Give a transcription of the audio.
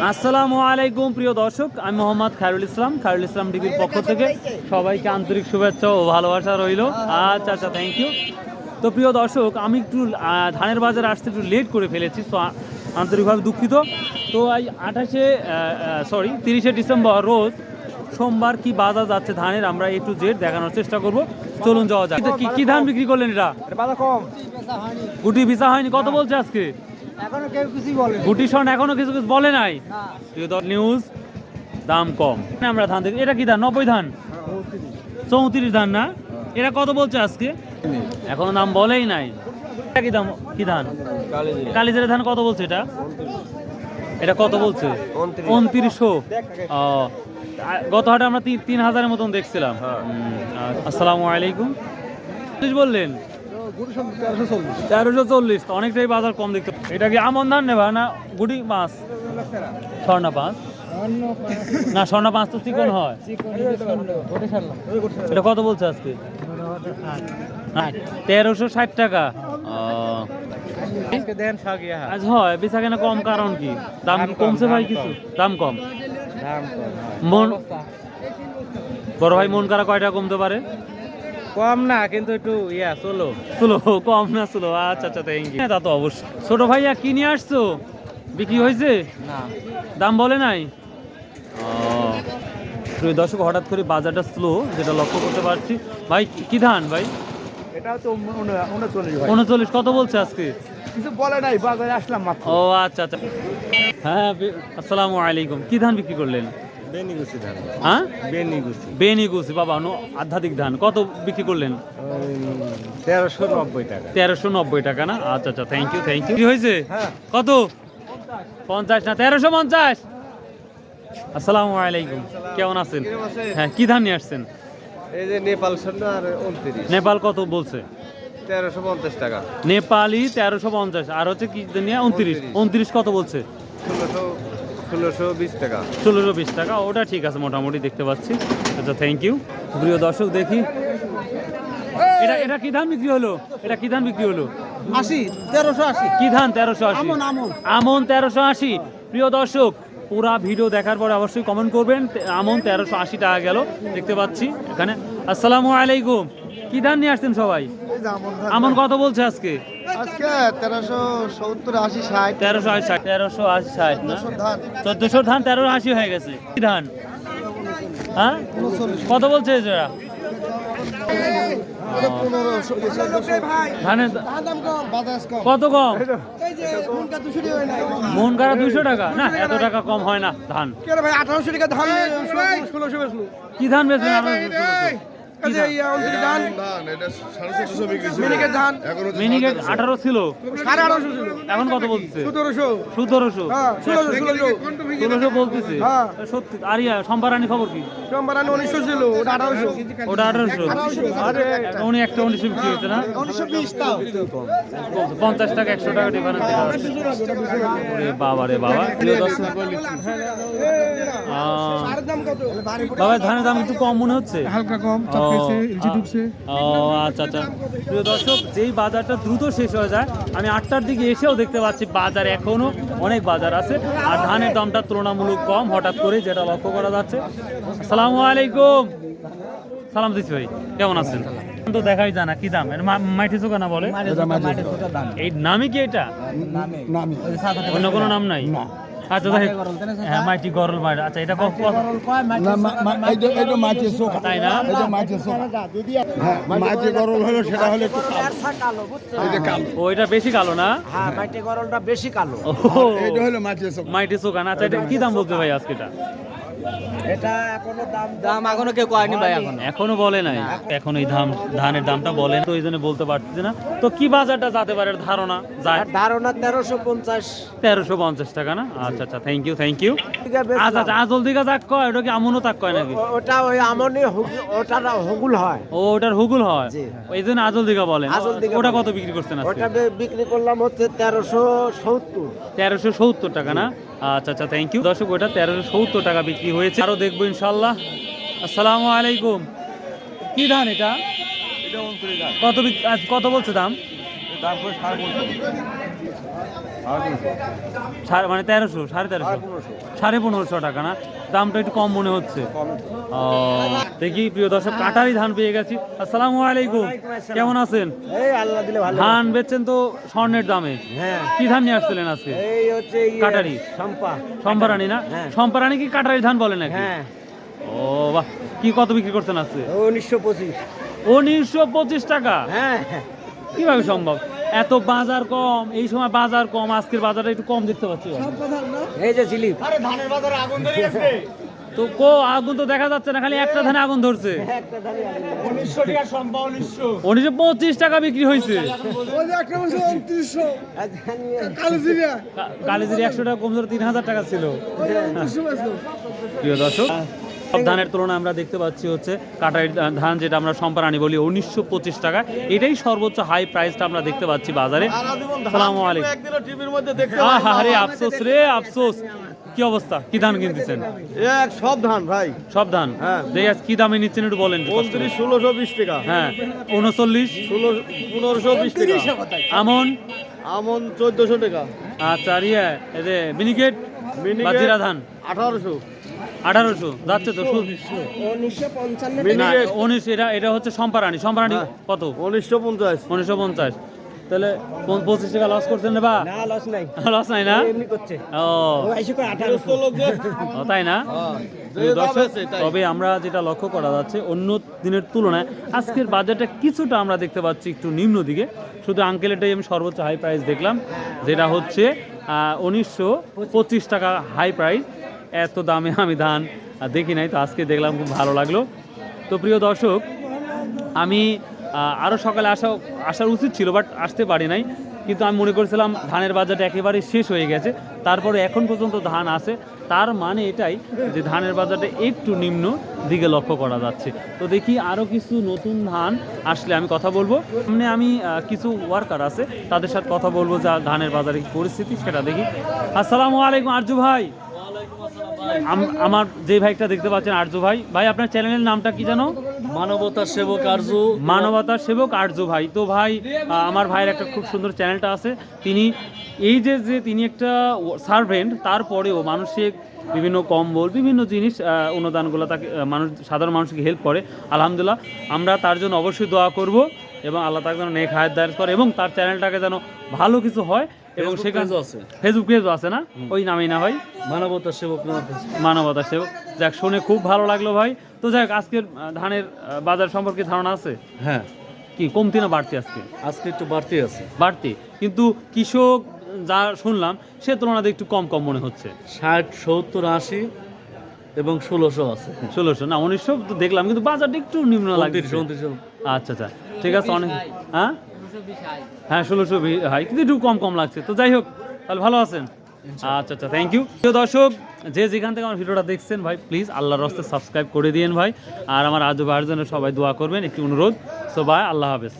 আসসালামু আলাইকুম প্রিয় দর্শক, আমি মোহাম্মদ খায়রুল ইসলাম টিভির পক্ষ থেকে সবাইকে আন্তরিক শুভেচ্ছা ও ভালোবাসা রইল। আচ্ছা, থ্যাংক ইউ। তো প্রিয় দর্শক, আমি একটু ধানের বাজারে আসতে একটু লেট করে ফেলেছি, তো আন্তরিকভাবে দুঃখিত। তো এই 30শে ডিসেম্বর রোজ সোমবার কি বাজার যাচ্ছে ধানের, আমরা একটু জেড দেখানোর চেষ্টা করব। চলুন যাওয়া যাক। কি ধান বিক্রি করলেন? এটা গুটি ভিসা হয়নি। কত বলছে আজকে? গুটি শন এখনো কিছু বলে নাই। নিউজ দাম কম। আমরা ধান দেখি। এটা কি ধান? 90 ধান, 34 ধান না? এটা কত বলছে আজকে? এখনো দাম বলেই নাই। এটা কি দাম? কি ধান? কালিজিরা ধান। কত বলছে এটা? এটা কত বলছে? 2900। গত হাটে আমরা 3000-এর মতন দেখছিলাম। আসসালামু আলাইকুম। বললেন 1340, অনেকটাই বাজার কম দেখতে। এটা কি আমন ধান নেবা না গুটি পাঁচ? স্বর্ণা পাঁচ না, স্বর্ণা পাঁচ তো চিকন হয়। এটা কত বলছে আজকে? 1360 টাকা। আজ হয় বেচা কেনা কম, কারণ কি? দাম কি কমছে ভাই? কিছু দাম কম। মন বড় ভাই, মন করা কয়টা কমতে পারে? কম না, কিন্তু একটু স্লো কম না, স্লো। আচ্ছা, থ্যাংক ইউ। তা তো অবশ্যই। ছোট ভাইয়া কি নিয়ে আসছো? বিক্রি হয়েছে না, দাম বলে নাই। দর্শক, হঠাৎ করে বাজারটা স্লো, যেটা লক্ষ্য করতে পারছি। ভাই কি ধান ভাই? এটা তো 39। 39 কত বলছে আজকে? কিছু বলে নাই, বাজারে আসলাম মাত্র। ও আচ্ছা। হ্যাঁ, আসসালামু আলাইকুম। কি ধান বিক্রি করলেন? বেনিগুছি ধান। হ্যাঁ, বেনিগুছি বাবা, আধ্যাত্মিক ধান। কত বিক্রি করলেন? 1390 টাকা। 1390 টাকা না? আচ্ছা, থ্যাংক ইউ। কি হয়েছে? কত? 50 না, 1350। আসসালামু আলাইকুম, কেমন আছেন? হ্যাঁ, কি ধান নিয়ে আসছেন? এই যে নেপাল স্বর্ণ আর 29। নেপাল কত বলছে? 1350 টাকা। নেপালি 1350, আর হচ্ছে কি নিয়ে 29 কত বলছে? 1620 টাকা। 1620 টাকা। ওটা ঠিক আছে, মোটামুটি দেখতে পাচ্ছি। আচ্ছা, থ্যাংক ইউ। প্রিয় দর্শক, দেখি এটা কি ধান বিক্রি হলো? 1380। কি ধান? 1380। আমন 1380। প্রিয় দর্শক, পুরা ভিডিও দেখার পরে অবশ্যই কমেন্ট করবেন। আমন 1380 টাকা গেল, দেখতে পাচ্ছি এখানে। আসসালামু আলাইকুম। কি ধান নিয়ে আসছেন সবাই? আমন কত বলছে আজকে? 1370, 80, 60। 1380 না? 1400 ধান 1380 হয়ে গেছে। কি ধান? হ্যাঁ, কত বলছে এটা? ধানের কত কম? মন কারা 200 টাকা না? এত টাকা কম হয় না ধান। 1800 টাকা ধান, 1600 বেচলো। কি ধান বেচবেন? মিনিকেট 18 ছিল, 1850 ছিল। এখন কত বলছে? 1700। 1600 বলতেছে। সত্যি? আর সম্পারানি খবর কি? সোমবার 1900 ছিল, ওটা 1800। ওটা 1800। আরে উনি একটা 1900 বিক্রি হয়েছে না? 1920 তাও 50 টাকা, 100 টাকা ডিফারেন্স। বাবা রে বাবা। বাবা, ধানের দাম একটু কম মনে হচ্ছে, হালকা কম। আচ্ছা। প্রিয় দর্শক, যেই বাজারটা দ্রুত শেষ হয়ে যায়, আমি 8টার দিকে এসেও দেখতে পাচ্ছি বাজার এখনো অনেক বাজার আছে, আর ধানের দামটা তুলনামূলক কম হঠাৎ করে, যেটা লক্ষ্য করা যাচ্ছে। আসসালামু আলাইকুম। সালাম দিচ্ছি ভাই, কেমন আছেন? তো দেখাই জানা কি দাম? মাইটি চোখা না বলে? এই নামই কি এটা? অন্য কোনো নাম নাই? আচ্ছা, হ্যাঁ, মাইটি গরল মাইট। আচ্ছা, এটা কত? তাই না? ও, এটা বেশি কালো না? হ্যাঁ, মাটি গরলটা বেশি কালো। মাইটি চোখা না? আচ্ছা, এটা কি দাম বলতে ভাই আজকে? এটা এখনো কেউ কয়নি ভাই, এখনো বলে নাই। এখন এই ধানের দামটা বলে না, তো এই জন্য বলতে পারছি না। তো কি বাজারটা যাতে পারে ধারণা যায়? ধারণা 1350। 1350 টাকা না? আচ্ছা, থ্যাংক ইউ। আচ্ছা, আজল দিঘা তাক কয়? ওটা কি আমনও তাক কয় নাকি? ওটা ওই আমনি, ওটা হুগুল হয়। ও, ওটার হুগুল হয়, এই জন্য আজল দিঘা বলেন। ওটা কত বিক্রি করছেন? ওটা বিক্রি করলাম হচ্ছে 1370। 1370 টাকা না? আচ্ছা, থ্যাংক ইউ। দর্শক, ওটা 1370 টাকা বিক্রি হয়েছে। আরো দেখবো ইনশাল্লাহ। আসসালামু আলাইকুম। কি ধান এটা? কত বলছে দাম? মানে 1300, 1350, 1550 টাকা না? দামটা একটু কম মনে হচ্ছে। ও, দেখি প্রিয় দর্শক, কাটারি ধান পেয়ে গেছি। আসসালামু আলাইকুম, কেমন আছেন? এই আল্লাহ দিলে ভালো। ধান বেচছেন তো স্বর্ণের দামে। হ্যাঁ, কি ধান নিয়ে আসছিলেন আজকে? এই হচ্ছে কাটারি। সম্পা। সম্পারানি না? হ্যাঁ। সম্পারানি কি কাটারি ধান বলে নাকি? হ্যাঁ, ও বাহ, কি কত বিক্রি করছেন আজকে? 1925। 1925 টাকা? হ্যাঁ, কিভাবে সম্ভব? এত বাজার কম, এই সময় বাজার কম, আজকের বাজারটা একটু কম দেখতে পাচ্ছি ভাই। এই যে স্লিপ। তো আগুন তো দেখা যাচ্ছে না, খালি একটা ধানে আগুন ধরছে। একটা ধারে 1925 টাকা বিক্রি হয়েছে। কালিজির 100 টাকা কম ধরে 3000 টাকা ছিল। প্রিয় দর্শক, সব ধানের তুলনায় আমরা দেখতে পাচ্ছি হচ্ছে কাটারি ধান, যেটা আমরা সম্পারানি বলি, 1925 টাকা। এটাই সর্বোচ্চ হাই প্রাইসটা আমরা দেখতে পাচ্ছি বাজারে। আসসালামু আলাইকুম। আরে আফসোস রে আফসোস, কি অবস্থা? কি ধান কিনতেছেন? সব ধান ভাই, সব ধান? হ্যাঁ। দেখি আজ কি দামে নিচ্ছেন একটু বলেন। 29, 1620 টাকা। হ্যাঁ, 39, 1520 টাকা। আমন? আমন 1400 টাকা। আচ্ছা, আর ইয়ে এই যে মিনিকেট বা জিরা ধান 1800। 1800 যাচ্ছে তো। 1955। না, 19, এটা হচ্ছে সম্পারানি। সম্পারানি হ্যাঁ। কত? 1950। 1950। তাহলে 25 টাকা লস করছেন না? বা না, লস নাই, লস নাই না? এমনি করছে। ও, ও আইসো কই 1800। ও, তাই না? যে দাম দর্শক, আছে তাই। তবে আমরা যেটা লক্ষ্য করা যাচ্ছে, অন্য দিনের তুলনায় আজকের বাজারটা কিছুটা আমরা দেখতে পাচ্ছি একটু নিম্ন দিকে। শুধু আঙ্কেলেটাই আমি সর্বোচ্চ হাই প্রাইস দেখলাম, যেটা হচ্ছে 1925 টাকা হাই প্রাইস। এত দামে আমি ধান দেখি নাই, তো আজকে দেখলাম, খুব ভালো লাগলো। তো প্রিয় দর্শক, আমি আরও সকালে আসার উচিত ছিল, বাট আসতে পারি নাই। কিন্তু আমি মনে করেছিলাম ধানের বাজারটা একেবারে শেষ হয়ে গেছে, তারপরে এখন পর্যন্ত ধান আছে। তার মানে এটাই যে ধানের বাজারটা একটু নিম্ন দিকে লক্ষ্য করা যাচ্ছে। তো দেখি আরও কিছু নতুন ধান আসলে আমি কথা বলবো। সামনে আমি কিছু ওয়ার্কার আছে, তাদের সাথে কথা বলবো, যা ধানের বাজারে কি পরিস্থিতি সেটা দেখি। আসসালামু আলাইকুম আরজু ভাই। আমার যে ভাইটা দেখতে পাচ্ছেন আরজু ভাই, ভাই আপনার চ্যানেলের নামটা কি জানো? মানবতার সেবক আরজু। মানবতার সেবক আরজু ভাই। তো ভাই, আমার ভাইয়ের একটা খুব সুন্দর চ্যানেলটা আছে। তিনি এই যে তিনি একটা সার্ভেন্ট, তারপরেও মানুষের বিভিন্ন কম্বল, বিভিন্ন জিনিস অনুদানগুলো তাকে সাধারণ মানুষকে হেল্প করে। আলহামদুলিল্লাহ, আমরা তার জন্য অবশ্যই দোয়া করব, এবং আল্লাহ তাকে যেন নেক হায়াত দায়ের করে, এবং তার চ্যানেলটাকে যেন ভালো কিছু হয়। এবং সেখানে আছে, ফেসবুক পেজও আছে না? ওই নামেই না ভাই? মানবতার সেবক। মানবতার সেবক। যাক, শুনে খুব ভালো লাগলো ভাই। তো যাক, আজকের ধানের বাজার সম্পর্কে ধারণা আছে? হ্যাঁ, কি কমতি না বাড়তি? আজকে একটু বাড়তি আছে। বাড়তি, কিন্তু কৃষক যা শুনলাম সে তুলনায় একটু কম কম মনে হচ্ছে। 60, 70, 80 এবং 1600 আছে। 1600 না, 1900 তো দেখলাম, কিন্তু বাজারটা একটু নিম্ন লাগছে। 2900। আচ্ছা আচ্ছা, ঠিক আছে। অনেক, হ্যাঁ হ্যাঁ 1600 হাই, কিন্তু একটু কম কম লাগছে। তো যাই হোক, তাহলে ভালো আছেন? আচ্ছা আচ্ছা, থ্যাংক ইউ। প্রিয় দর্শক, যে যেখান থেকে আমার ভিডিওটা দেখছেন ভাই, প্লিজ আল্লাহর রাস্তে সাবস্ক্রাইব করে দিয়েন ভাই। আর আমার আজু ভাইয়ের জন্য সবাই দোয়া করবেন, একটি অনুরোধ। সো ভাই, আল্লাহ হাফেজ।